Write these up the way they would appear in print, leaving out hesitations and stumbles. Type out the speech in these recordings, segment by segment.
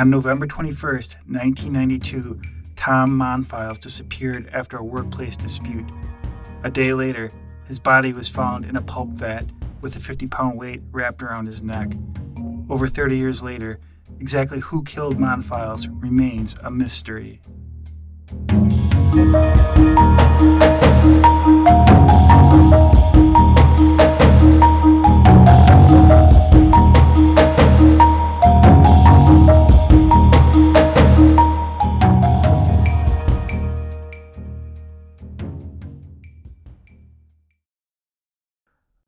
On November 21st, 1992, Tom Monfils disappeared after a workplace dispute. A day later, his body was found in a pulp vat with a 50-pound weight wrapped around his neck. Over 30 years later, exactly who killed Monfils remains a mystery.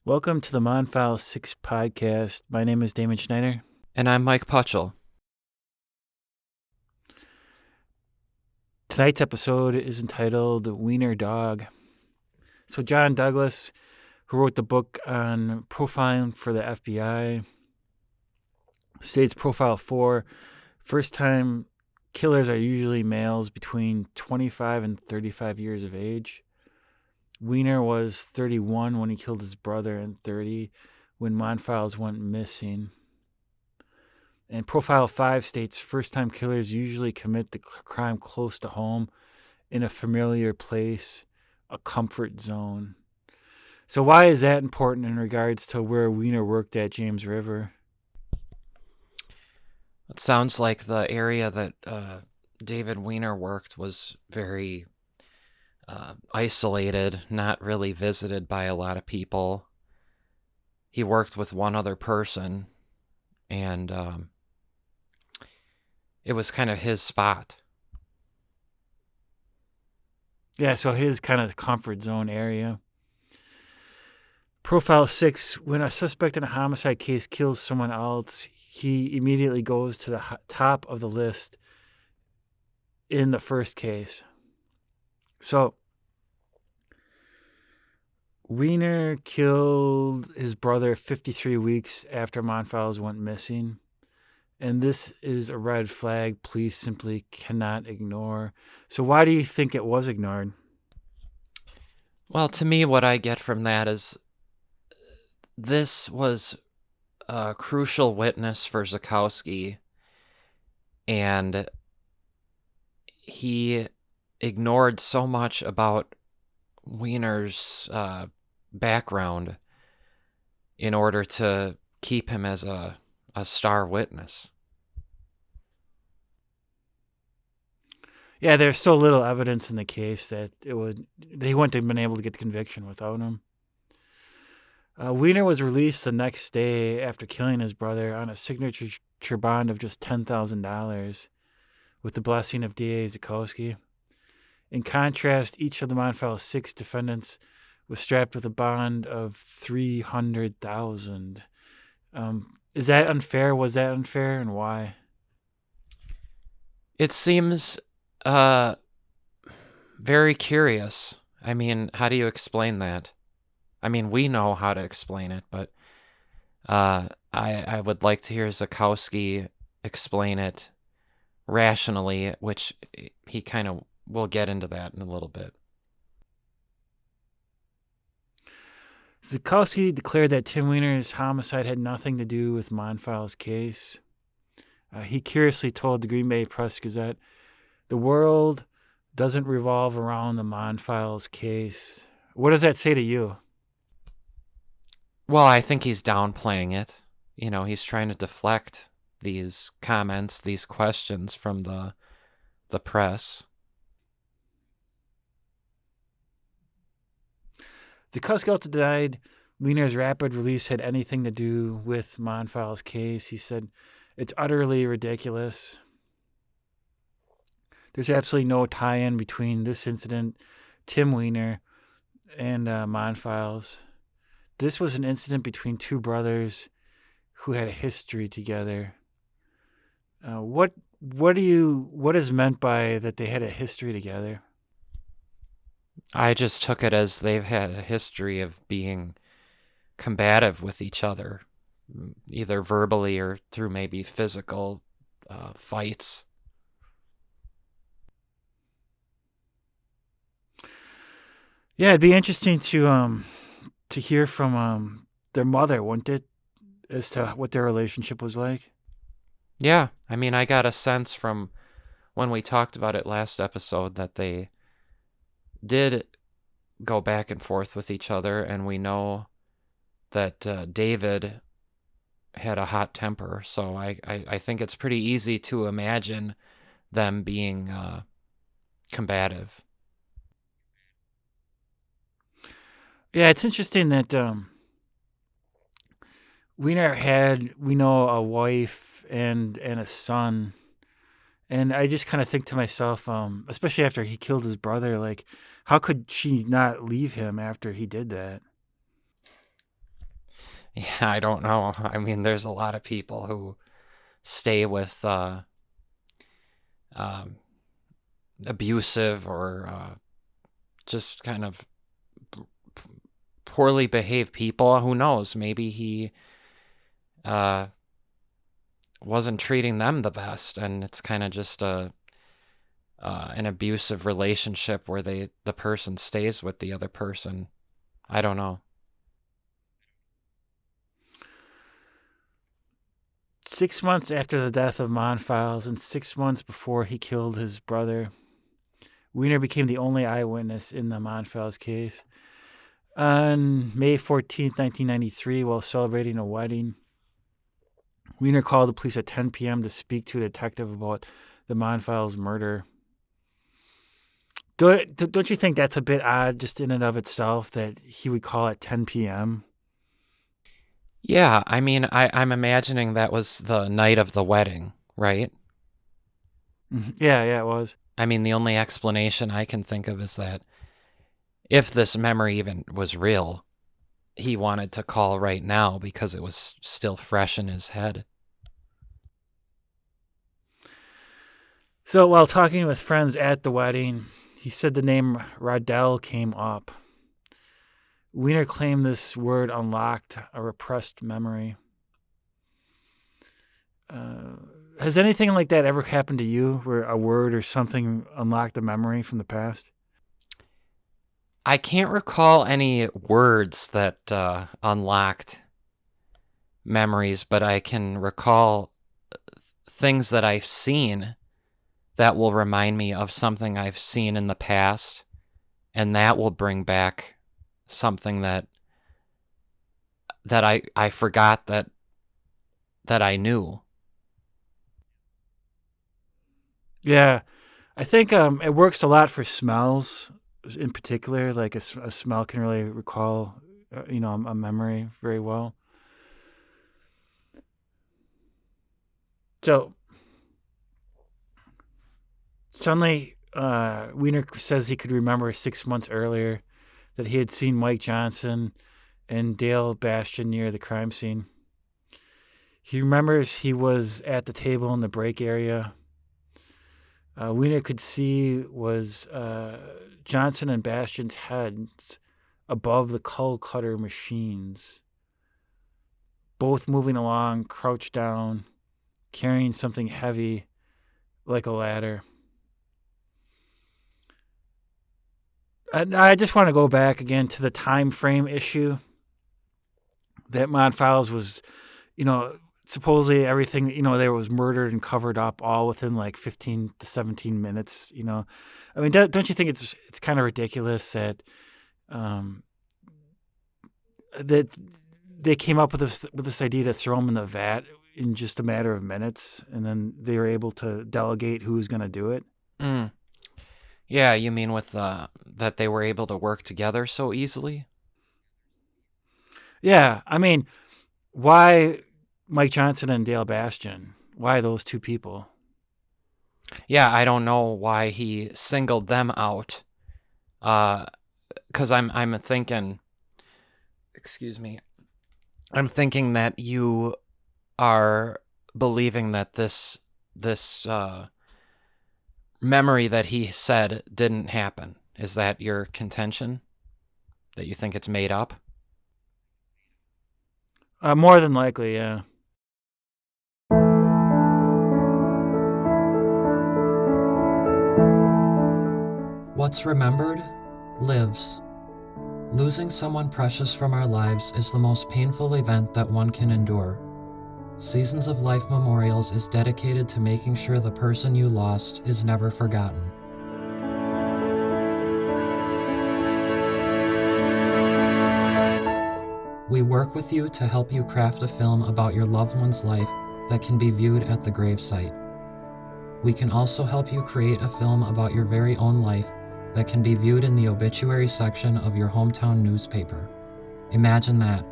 Welcome to the Monfils 6 podcast. My name is Damon Schneider. And I'm Mike Putchell. Tonight's episode is entitled Wiener Dog. So John Douglas, who wrote the book on profiling for the FBI, states Profile 4, first-time killers are usually males between 25 and 35 years of age. Wiener was 31 when he killed his brother and 30 when Monfils went missing. And Profile 5 states first-time killers usually commit the crime close to home, in a familiar place, a comfort zone. So why is that important in regards to where Wiener worked at James River? It sounds like the area that David Wiener worked was very isolated, not really visited by a lot of people. He worked with one other person, and it was kind of his spot. Yeah, so his kind of comfort zone area. Profile 6, when a suspect in a homicide case kills someone else, he immediately goes to the top of the list in the first case. So, Wiener killed his brother 53 weeks after Monfils went missing. And this is a red flag police simply cannot ignore. So why do you think it was ignored? Well, to me, what I get from that is this was a crucial witness for Zukowski, and he ignored so much about Wiener's background in order to keep him as a star witness. Yeah, there's so little evidence in the case that he wouldn't have been able to get the conviction without him. Wiener was released the next day after killing his brother on a signature bond of just $10,000 with the blessing of D.A. Zukowski. In contrast, each of the Monfils 6 defendants was strapped with a bond of $300,000. Is that unfair? Was that unfair, and why? It seems very curious. I mean, how do you explain that? I mean, we know how to explain it, but I would like to hear Zukowski explain it rationally, which he kind of will get into that in a little bit. Zukowski declared that Tim Wiener's homicide had nothing to do with Monfils' case. He curiously told the Green Bay Press-Gazette, "The world doesn't revolve around the Monfils case." What does that say to you? Well, I think he's downplaying it. You know, he's trying to deflect these comments, these questions from the press. Zukowski also denied Wiener's rapid release had anything to do with Monfils' case. He said, "It's utterly ridiculous. There's absolutely no tie-in between this incident, Tim Wiener, and Monfils. This was an incident between two brothers who had a history together." What is meant by that they had a history together? I just took it as they've had a history of being combative with each other, either verbally or through maybe physical fights. Yeah, it'd be interesting to hear from their mother, wouldn't it, as to what their relationship was like? Yeah, I mean, I got a sense from when we talked about it last episode that they did go back and forth with each other, and we know that David had a hot temper, so I think it's pretty easy to imagine them being combative. Yeah, it's interesting that Wiener had, we know, a wife and a son. And I just kind of think to myself, especially after he killed his brother, like, how could she not leave him after he did that? Yeah, I don't know. I mean, there's a lot of people who stay with um, abusive or just kind of poorly behaved people. Who knows? Maybe he uh, wasn't treating them the best, and it's kind of just an abusive relationship where the person stays with the other person. I don't know. 6 months after the death of Monfils and 6 months before he killed his brother, Wiener became the only eyewitness in the Monfils case. On May 14th, 1993, while celebrating a wedding, Wiener called the police at 10 p.m. to speak to a detective about the Monfils murder. Don't you think that's a bit odd just in and of itself that he would call at 10 p.m.? Yeah, I mean, I'm imagining that was the night of the wedding, right? Yeah, it was. I mean, the only explanation I can think of is that if this memory even was real, he wanted to call right now because it was still fresh in his head. So while talking with friends at the wedding, he said the name Radel came up. Wiener claimed this word unlocked a repressed memory. Has anything like that ever happened to you, where a word or something unlocked a memory from the past? I can't recall any words that unlocked memories, but I can recall things that I've seen that will remind me of something I've seen in the past, and that will bring back something that I forgot that I knew. Yeah, I think it works a lot for smells, in particular. Like a smell can really recall, a memory very well. So suddenly, Wiener says he could remember 6 months earlier that he had seen Mike Johnson and Dale Bastian near the crime scene. He remembers he was at the table in the break area. Wiener could see was Johnson and Bastian's heads above the cull cutter machines, both moving along, crouched down, carrying something heavy like a ladder. And I just want to go back again to the time frame issue that Monfils was, supposedly everything, there was murdered and covered up all within like 15 to 17 minutes, I mean, don't you think it's kind of ridiculous um, that they came up with this idea to throw him in the vat in just a matter of minutes, and then they were able to delegate who was going to do it? Mm. Yeah, you mean with that they were able to work together so easily? Yeah, I mean, why Mike Johnson and Dale Bastian? Why those two people? Yeah, I don't know why he singled them out. Because I'm thinking, excuse me, I'm thinking that you are believing that this memory that he said didn't happen. Is that your contention? That you think it's made up? More than likely, yeah. What's remembered lives. Losing someone precious from our lives is the most painful event that one can endure. Seasons of Life Memorials is dedicated to making sure the person you lost is never forgotten. We work with you to help you craft a film about your loved one's life that can be viewed at the gravesite. We can also help you create a film about your very own life that can be viewed in the obituary section of your hometown newspaper. Imagine that,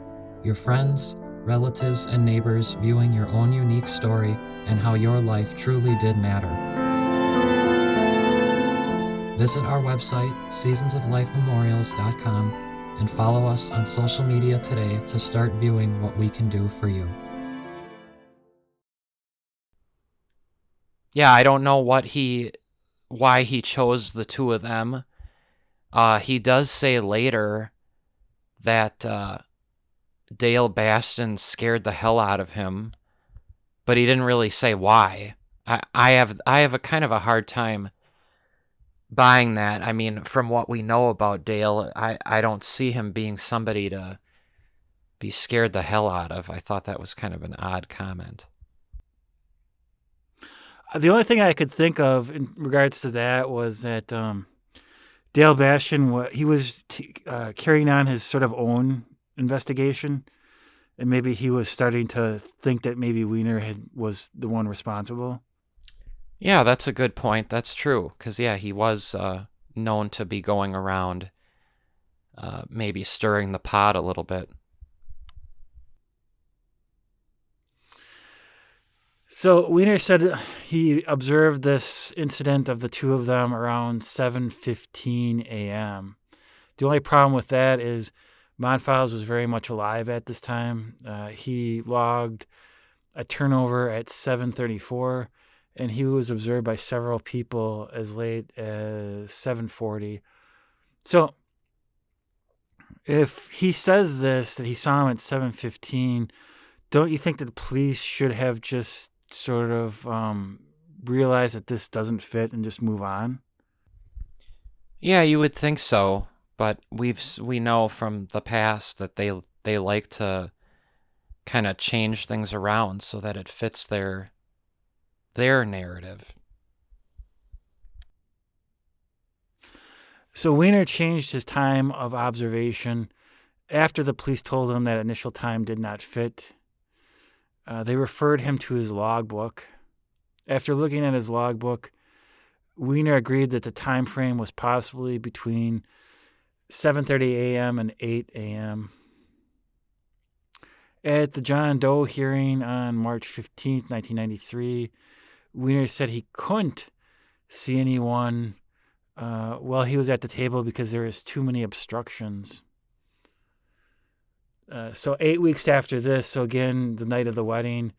your friends, relatives, and neighbors viewing your own unique story and how your life truly did matter. Visit our website, seasonsoflifememorials.com, and follow us on social media today to start viewing what we can do for you. Yeah, I don't know why he chose the two of them. He does say later that Dale Bastion scared the hell out of him, but he didn't really say why. I have a kind of a hard time buying that. I mean, from what we know about Dale, I don't see him being somebody to be scared the hell out of. I thought that was kind of an odd comment. The only thing I could think of in regards to that was that Dale Bastion, he was carrying on his sort of own investigation, and maybe he was starting to think that maybe Wiener was the one responsible. Yeah, that's a good point. That's true, because he was known to be going around maybe stirring the pot a little bit. So Wiener said he observed this incident of the two of them around 7:15 a.m. The only problem with that is Monfils was very much alive at this time. He logged a turnover at 7:34, and he was observed by several people as late as 7:40. So if he says this, that he saw him at 7:15, don't you think that the police should have just sort of realize that this doesn't fit and just move on? Yeah, you would think so, but we know from the past that they like to kind of change things around so that it fits their narrative. So Wiener changed his time of observation after the police told him that initial time did not fit. They referred him to his logbook. After looking at his logbook, Wiener agreed that the time frame was possibly between 7:30 a.m. and 8 a.m. At the John Doe hearing on March 15th, 1993, Wiener said he couldn't see anyone while he was at the table because there was too many obstructions. So 8 weeks after this, so again, the night of the wedding,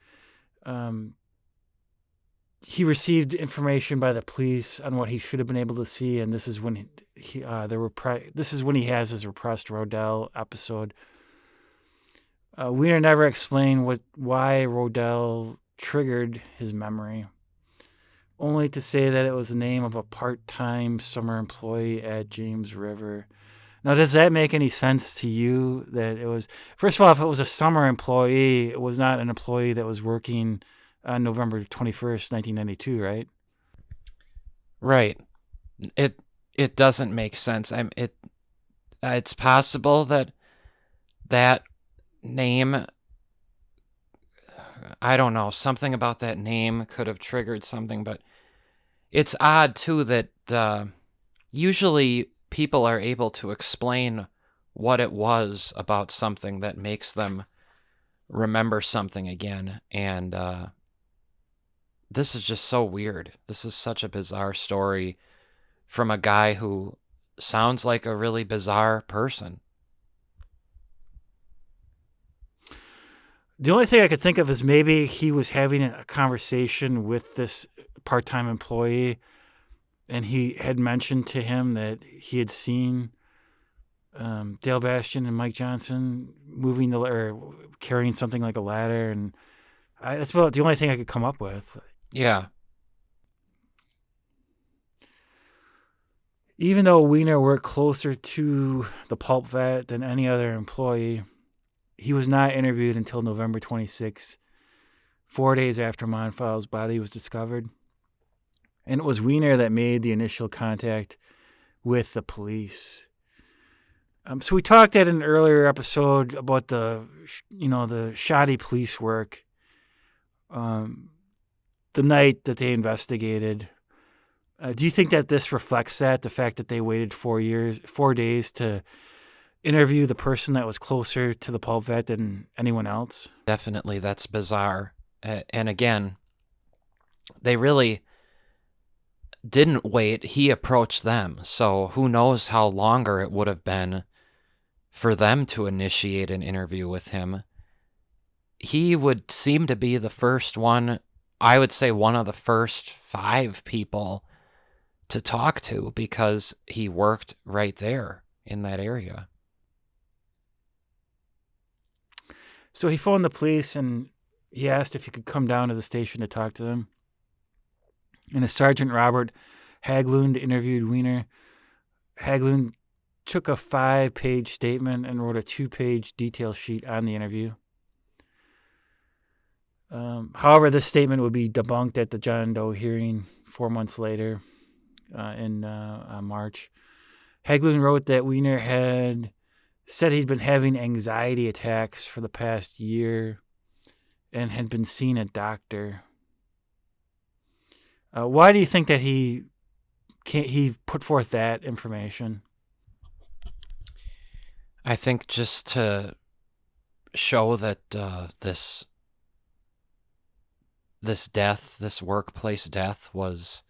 he received information by the police on what he should have been able to see, and this is when this is when he has his repressed Rodell episode. Wiener never explained why Rodell triggered his memory, only to say that it was the name of a part-time summer employee at James River. Now, does that make any sense to you? That it was, first of all, if it was a summer employee, it was not an employee that was working on November 21st, 1992, right? Right. It doesn't make sense. It's possible that name, I don't know, something about that name could have triggered something, but it's odd too that usually people are able to explain what it was about something that makes them remember something again, and this is just so weird. This is such a bizarre story from a guy who sounds like a really bizarre person. The only thing I could think of is maybe he was having a conversation with this part-time employee, and he had mentioned to him that he had seen Dale Bastion and Mike Johnson moving or carrying something like a ladder, and that's about the only thing I could come up with. Yeah. Even though Wiener worked closer to the pulp vat than any other employee, he was not interviewed until November 26, 4 days after Monfils' body was discovered. And it was Wiener that made the initial contact with the police. So we talked at an earlier episode about the shoddy police work. The night that they investigated. Do you think that this reflects that, the fact that they waited 4 days to interview the person that was closer to the pulp vat than anyone else? Definitely, that's bizarre. And again, they really didn't wait. He approached them. So who knows how longer it would have been for them to initiate an interview with him. He would seem to be the first one, I would say one of the first 5 people to talk to, because he worked right there in that area. So he phoned the police and he asked if he could come down to the station to talk to them. And a Sergeant Robert Haglund interviewed Wiener. Haglund took a 5-page statement and wrote a 2-page detail sheet on the interview. However, this statement would be debunked at the John Doe hearing 4 months later in March. Haglund wrote that Wiener had said he'd been having anxiety attacks for the past year and had been seeing a doctor. Why do you think that he put forth that information? I think just to show that this workplace death was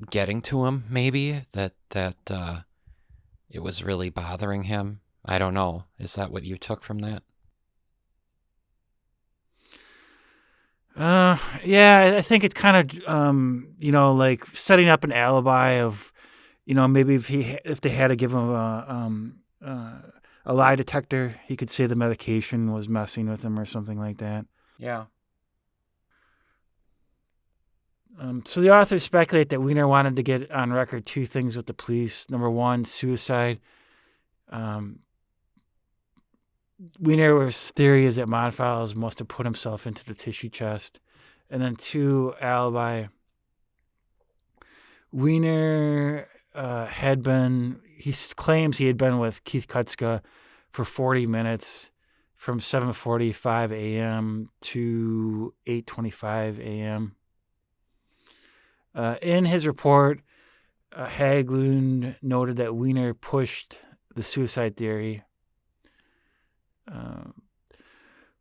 getting to him, maybe, that it was really bothering him. I don't know. Is that what you took from that? Yeah, I think it's kind of, like setting up an alibi of, maybe if they had to give him a lie detector, he could say the medication was messing with him or something like that. Yeah. So the authors speculate that Wiener wanted to get on record 2 things with the police. Number 1, suicide. Wiener's theory is that Monfils must have put himself into the tissue chest. And then 2, alibi. Wiener he claims he had been with Keith Kutzka for 40 minutes from 7:45 a.m. to 8:25 a.m. In his report, Haglund noted that Wiener pushed the suicide theory.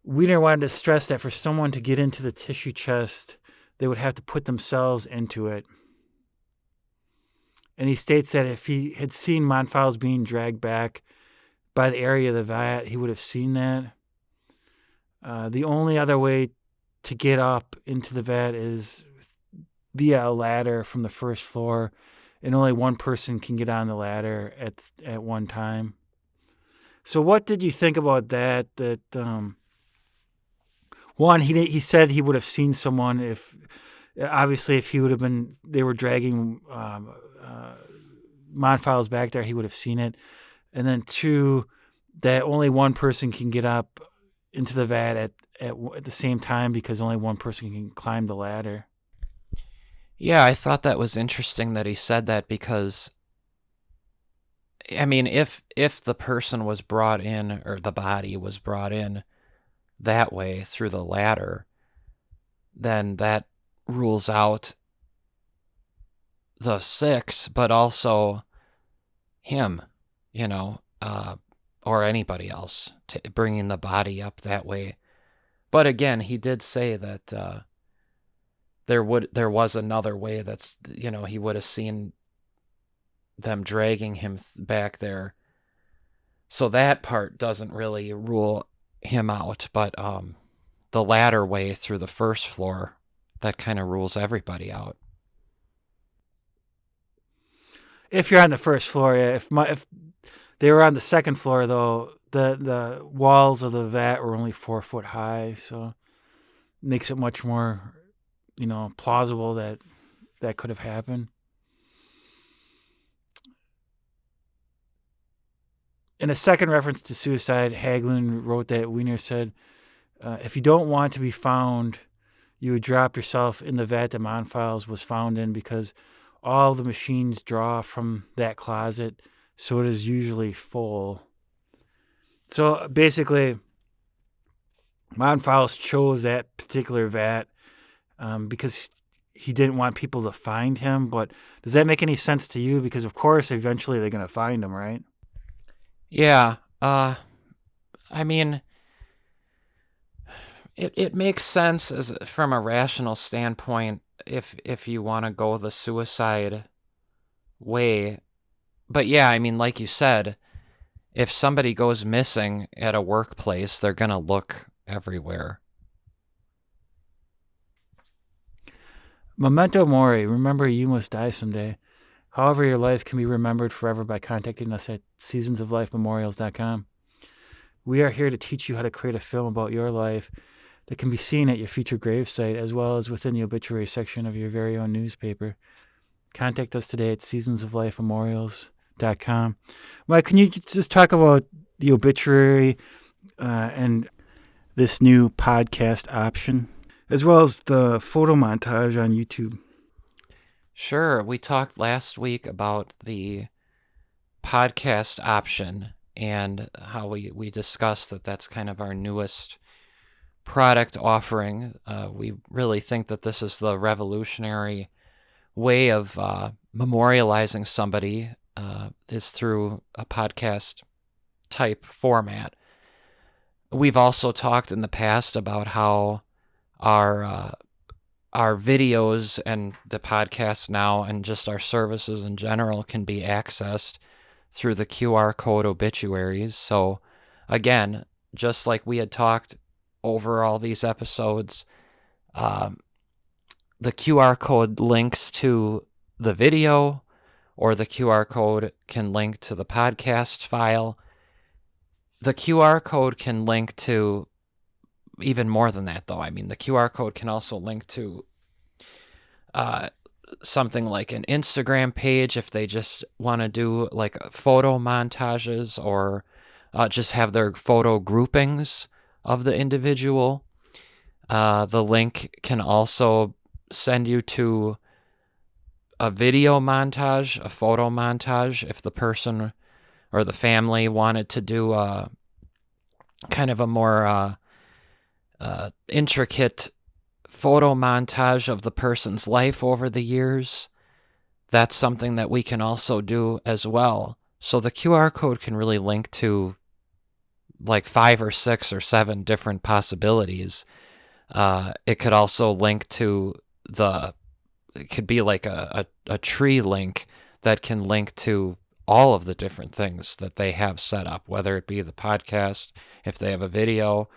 Wiener wanted to stress that for someone to get into the tissue chest, they would have to put themselves into it. And he states that if he had seen Monfils being dragged back by the area of the vat, he would have seen that. The only other way to get up into the vat is via a ladder from the first floor, and only one person can get on the ladder at one time. So what did you think about that? That one, he said he would have seen someone if he would have been, they were dragging Monfils back there, he would have seen it. And then 2, that only one person can get up into the vat at the same time because only one person can climb the ladder. Yeah, I thought that was interesting that he said that, because, I mean, if the person was brought in, or the body was brought in that way through the ladder, then that rules out the 6, but also him, or anybody else bringing the body up that way. But again, he did say that there was another way that's, he would have seen them dragging him back there. So that part doesn't really rule him out, but the ladder way through the first floor, that kind of rules everybody out. If you're on the first floor, yeah. If they were on the second floor, though, the walls of the vat were only 4 foot high, so it makes it much more, plausible that could have happened. In a second reference to suicide, Haglund wrote that Wiener said If you don't want to be found, you would drop yourself in the vat that Monfils was found in, because all the machines draw from that closet, so it is usually full. So basically, Monfils chose that particular vat because he didn't want people to find him. But does that make any sense to you? Because, of course, eventually they're going to find him, right? Yeah. I mean, it makes sense from a rational standpoint if you want to go the suicide way. But yeah, I mean, like you said, if somebody goes missing at a workplace, they're going to look everywhere. Memento mori. Remember, you must die someday. However, your life can be remembered forever by contacting us at seasonsoflifememorials.com. We are here to teach you how to create a film about your life that can be seen at your future gravesite, as well as within the obituary section of your very own newspaper. Contact us today at seasonsoflifememorials.com. Mike, can you just talk about the obituary and this new podcast option, as well as the photo montage on YouTube? Sure. We talked last week about the podcast option and how we discussed that that's kind of our newest product offering. We really think that this is the revolutionary way of memorializing somebody is through a podcast type format. We've also talked in the past about how our videos and the podcast now and just our services in general can be accessed through the QR code obituaries. So again, just like we had talked over all these episodes, the QR code links to the video, or the QR code can link to the podcast file. The QR code can link to even more than that, though. I mean, the QR code can also link to something like an Instagram page if they just want to do like photo montages, or just have their photo groupings of the individual. The link can also send you to a video montage, a photo montage, if the person or the family wanted to do a kind of a more intricate photo montage of the person's life over the years. That's something that we can also do as well. So the QR code can really link to like 5 or 6 or 7 different possibilities. It could also link to it could be like a tree link that can link to all of the different things that they have set up, whether it be the podcast, if they have a video,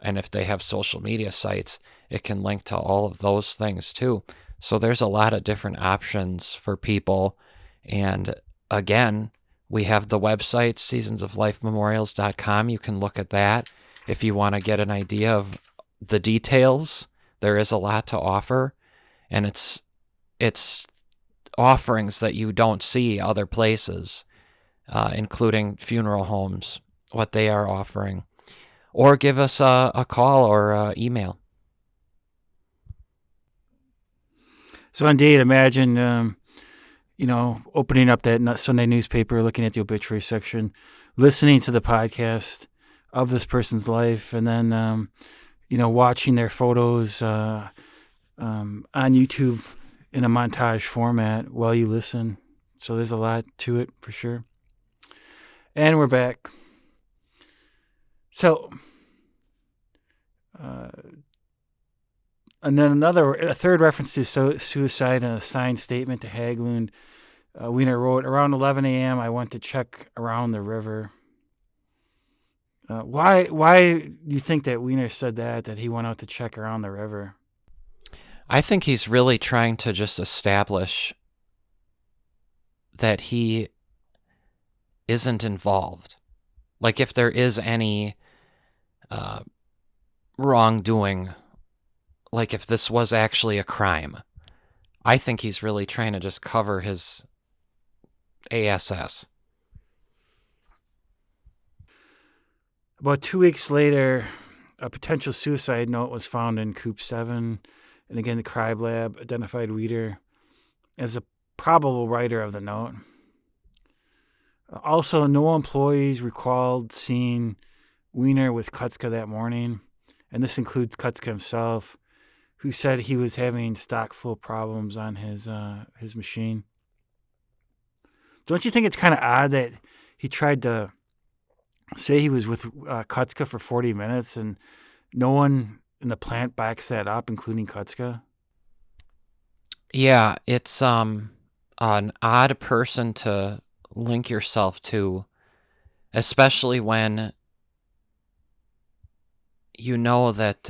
and if they have social media sites, it can link to all of those things too. So there's a lot of different options for people. And again, we have the website, seasonsoflifememorials.com. You can look at that if you want to get an idea of the details. There is a lot to offer, and it's offerings that you don't see other places, including funeral homes, what they are offering. Or give us a call or email. So indeed, imagine, opening up that Sunday newspaper, looking at the obituary section, listening to the podcast of this person's life, and then, watching their photos on YouTube in a montage format while you listen. So there's a lot to it for sure. And we're back. So, and then a third reference to suicide and a signed statement to Haglund. Wiener wrote, around 11 a.m., I went to check around the river. Why do you think that Wiener said that he went out to check around the river? I think he's really trying to just establish that he isn't involved. Like if there is any wrongdoing, like if this was actually a crime, I think he's really trying to just cover his ASS. About 2 weeks later, A potential suicide note was found in Coop 7, and again, the crime lab identified Wiener as a probable writer of the note. Also, no employees recalled seeing Wiener with Kutzka that morning, and this includes Kutzka himself, who said he was having stock flow problems on his machine. Don't you think it's kind of odd that he tried to say he was with Kutzka for 40 minutes and no one in the plant backs that up, including Kutzka? Yeah, it's an odd person to link yourself to, especially when you know that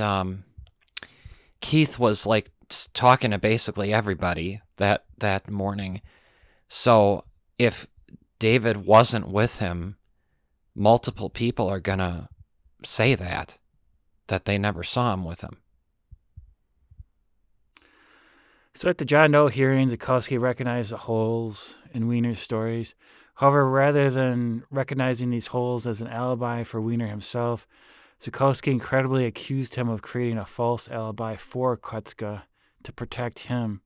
Keith was like talking to basically everybody that morning. So if David wasn't with him, multiple people are gonna say that they never saw him with him. So at the John Doe hearing, Zukoski recognized the holes in Wiener's stories. However, rather than recognizing these holes as an alibi for Wiener himself, Zukoski incredibly accused him of creating a false alibi for Kutzka to protect him.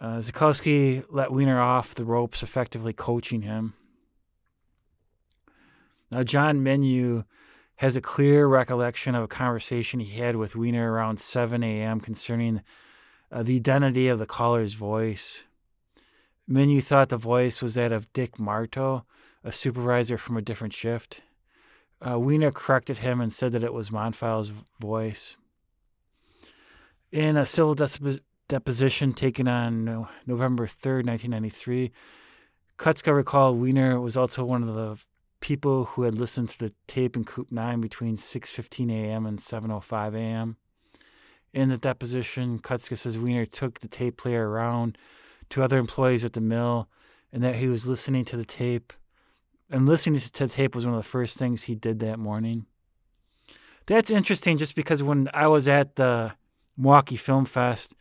Zukoski let Wiener off the ropes, effectively coaching him. Now, John Menu has a clear recollection of a conversation he had with Wiener around 7 a.m. concerning the identity of the caller's voice. Menu thought the voice was that of Dick Marto, a supervisor from a different shift. Wiener corrected him and said that it was Monfils' voice. In a civil deposition taken on November 3rd, 1993, Kutzka recalled Wiener was also one of the people who had listened to the tape in Coop 9 between 6:15 a.m. and 7:05 a.m. In the deposition, Kutzka says Wiener took the tape player around to other employees at the mill and that he was listening to the tape. And listening to the tape was one of the first things he did that morning. That's interesting just because when I was at the Milwaukee Film Fest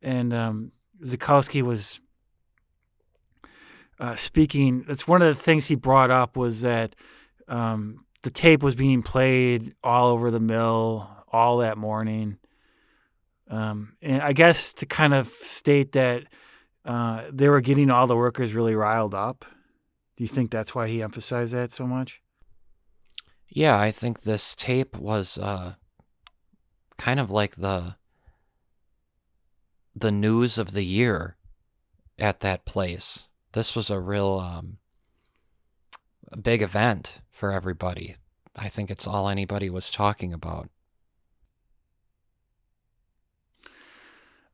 and Zukoski was speaking, that's one of the things he brought up was that the tape was being played all over the mill all that morning. And I guess to kind of state that they were getting all the workers really riled up. Do you think that's why he emphasized that so much? Yeah, I think this tape was kind of like the news of the year at that place. This was a real a big event for everybody. I think it's all anybody was talking about.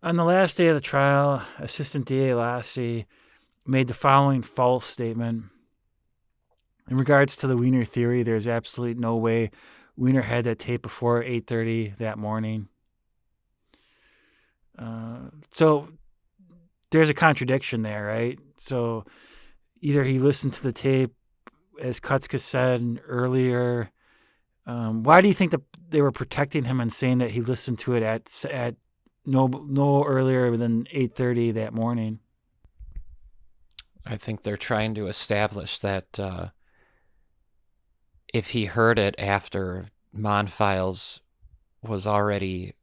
On the last day of the trial, Assistant DA Lassie made the following false statement. In regards to the Wiener theory, there's absolutely no way Wiener had that tape before 8:30 that morning. So there's a contradiction there, right? So either he listened to the tape, as Kutzka said earlier. Why do you think that they were protecting him and saying that he listened to it at no earlier than 8:30 that morning? I think they're trying to establish that if he heard it after Monfils was already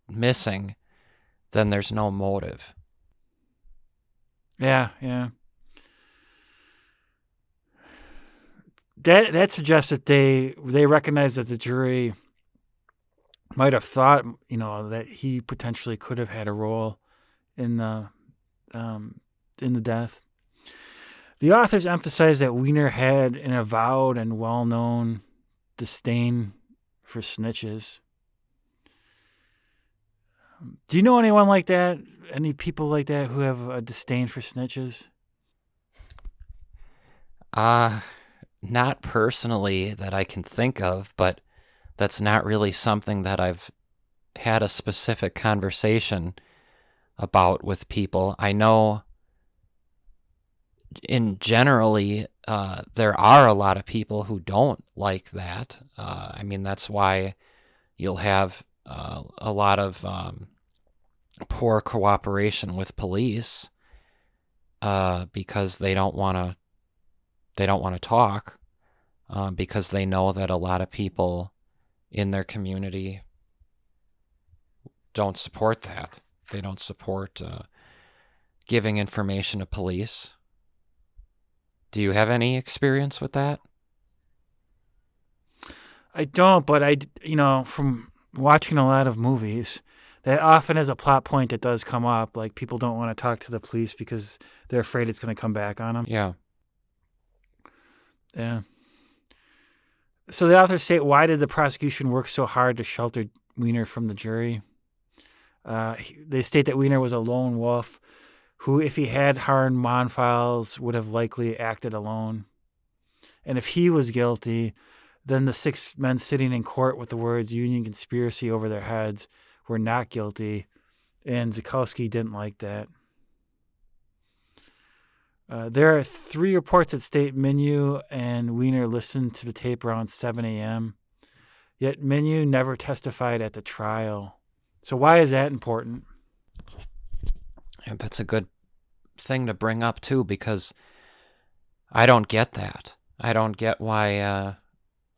missing, then there's no motive. Yeah. That suggests that they recognize that the jury might have thought, that he potentially could have had a role in the death. The authors emphasize that Wiener had an avowed and well-known disdain for snitches. Do you know anyone like that? Any people like that who have a disdain for snitches? Not personally that I can think of, but that's not really something that I've had a specific conversation about with people. I know in generally, there are a lot of people who don't like that. I mean, that's why you'll have a lot of poor cooperation with police because they don't want to talk because they know that a lot of people in their community don't support that. They don't support giving information to police. Do you have any experience with that? I don't, but from watching a lot of movies, that often is a plot point that does come up. Like, people don't want to talk to the police because they're afraid it's going to come back on them. Yeah. Yeah. So the authors state, why did the prosecution work so hard to shelter Wiener from the jury? They state that Wiener was a lone wolf who, if he had harmed Monfils, would have likely acted alone. And if he was guilty, then the 6 men sitting in court with the words union conspiracy over their heads were not guilty, and Zukowski didn't like that. There are 3 reports that state Minu and Wiener listened to the tape around 7 a.m., yet Minu never testified at the trial. So why is that important? And that's a good thing to bring up, too, because I don't get that. I don't get why...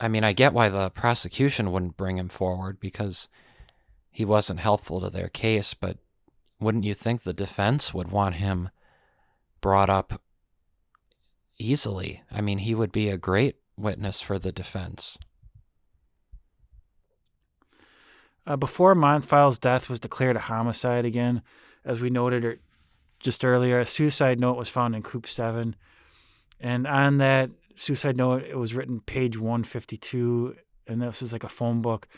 I get why the prosecution wouldn't bring him forward, because he wasn't helpful to their case, but wouldn't you think the defense would want him brought up easily? I mean, he would be a great witness for the defense. Before Monfils' death was declared a homicide again, as we noted just earlier, a suicide note was found in Coop 7. And on that suicide note, it was written page 152, and this is like a phone book.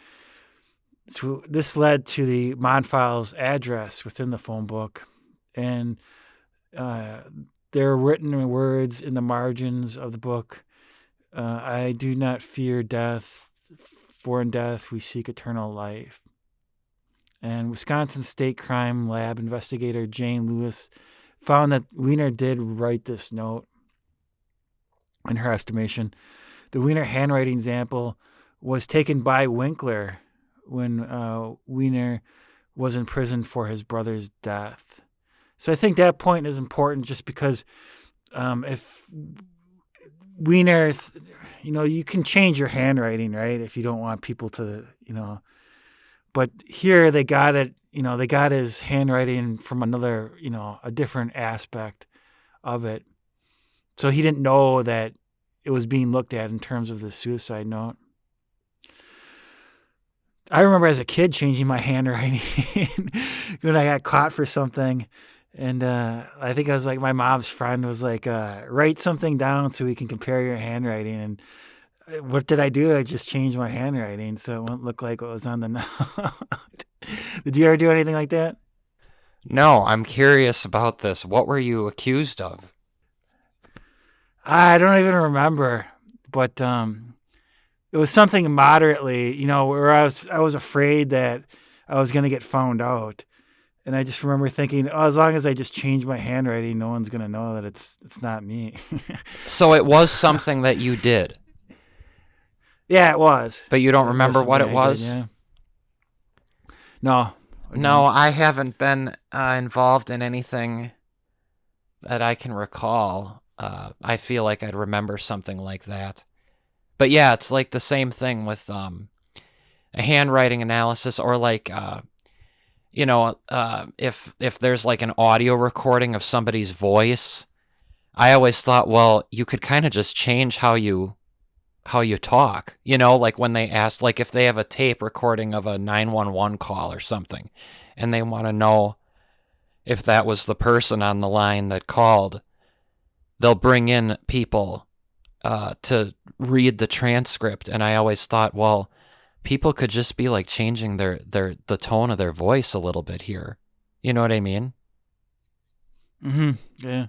So this led to the Monfils address within the phone book. And there are written words in the margins of the book. I do not fear death, for in death we seek eternal life. And Wisconsin State Crime Lab investigator Jane Lewis found that Wiener did write this note. In her estimation, the Wiener handwriting sample was taken by Winkler when Wiener was in prison for his brother's death. So I think that point is important, just because if Wiener, you can change your handwriting, right? If you don't want people to, but here they got it, they got his handwriting from another, a different aspect of it. So he didn't know that it was being looked at in terms of the suicide note. I remember as a kid changing my handwriting when I got caught for something. And I think I was like, my mom's friend was like, write something down so we can compare your handwriting. And what did I do? I just changed my handwriting so it wouldn't look like what was on the note. Did you ever do anything like that? No, I'm curious about this. What were you accused of? I don't even remember, but it was something moderately, where I was afraid that I was going to get found out. And I just remember thinking, as long as I just change my handwriting, no one's going to know that it's not me. So it was something that you did? Yeah, it was. But you don't remember what it was? Did, yeah. No. No, I haven't been involved in anything that I can recall. I feel like I'd remember something like that. But yeah, it's like the same thing with a handwriting analysis, or like, if there's like an audio recording of somebody's voice, I always thought, well, you could kind of just change how you talk, like when they ask, like if they have a tape recording of a 911 call or something, and they want to know if that was the person on the line that called, they'll bring in people to read the transcript. And I always thought, well, people could just be like changing the tone of their voice a little bit here. You know what I mean? Mm-hmm. Yeah.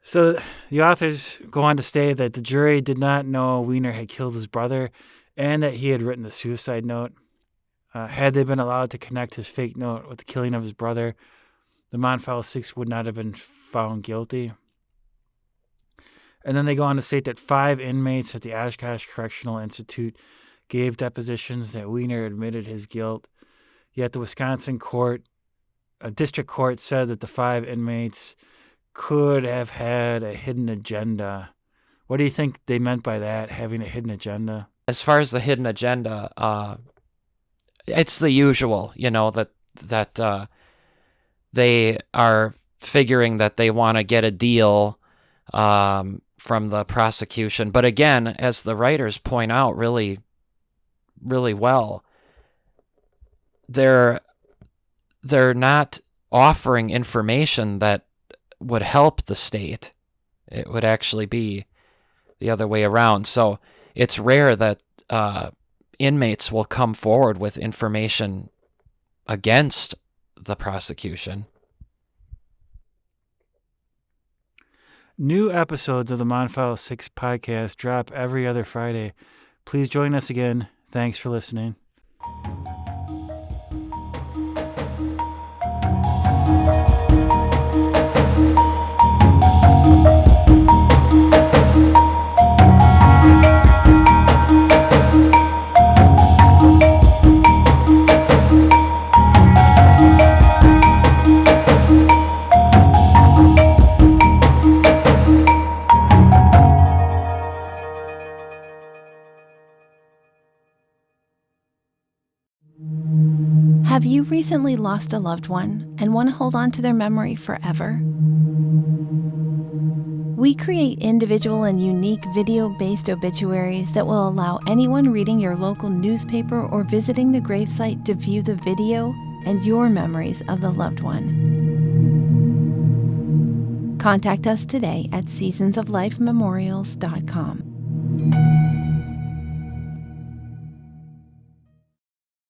So the authors go on to state that the jury did not know Wiener had killed his brother and that he had written the suicide note. Had they been allowed to connect his fake note with the killing of his brother, the Monfils 6 would not have been found guilty. And then they go on to state that 5 inmates at the Oshkosh Correctional Institute gave depositions that Wiener admitted his guilt. Yet the Wisconsin district court said that the 5 inmates could have had a hidden agenda. What do you think they meant by that, having a hidden agenda? as far as the hidden agenda, it's the usual, that they are figuring that they want to get a deal from the prosecution. But again, as the writers point out really, really well, they're not offering information that would help the state. It would actually be the other way around. So it's rare that inmates will come forward with information against the prosecution. New episodes of the Monfils 6 podcast drop every other Friday. Please join us again. Thanks for listening. Have you recently lost a loved one and want to hold on to their memory forever? We create individual and unique video-based obituaries that will allow anyone reading your local newspaper or visiting the gravesite to view the video and your memories of the loved one. Contact us today at seasonsoflifememorials.com.